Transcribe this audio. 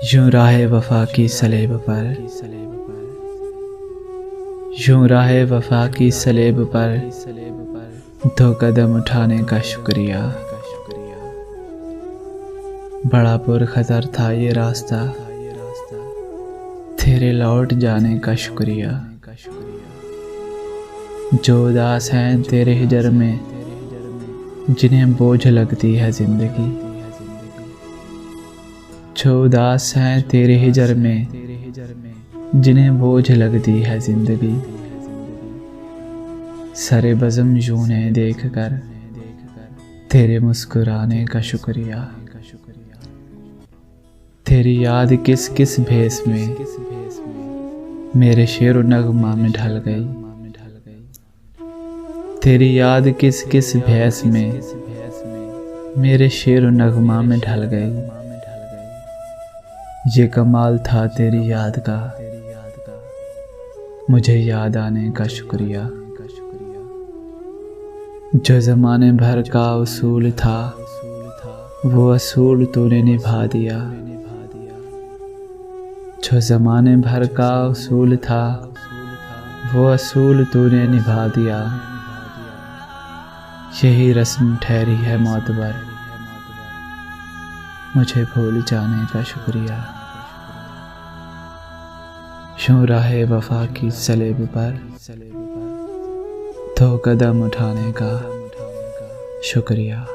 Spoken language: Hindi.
यूं राहे वफा की सलेब पर, यूं राहे वफा की सलेब पर, दो कदम उठाने का शुक्रिया। बड़ा पुरखतर था ये रास्ता, तेरे लौट जाने का शुक्रिया। जो उदास हैं तेरे हिजर में, जिन्हें बोझ लगती है जिंदगी। जो उदास हैं तेरे हिजर में, जिन्हें बोझ लगती है जिंदगी। सरे बज़म यूं देख कर, तेरे मुस्कुराने का शुक्रिया। तेरी याद किस किस भेस में, मेरे शेर नगमा में ढल गई। तेरी याद किस किस भेस में, मेरे शेर नगमा में ढल गई। ये कमाल था तेरी याद का, मुझे याद आने का शुक्रिया। जो ज़माने भर का उसूल था, वो असूल तूने निभा दिया। जो ज़माने भर का उसूल था, वो असूल तूने निभा दिया। यही रस्म ठहरी है मोतबर, मुझे भूल जाने का शुक्रिया। यूं राहे वफा की सलेब पर, दो कदम उठाने का शुक्रिया।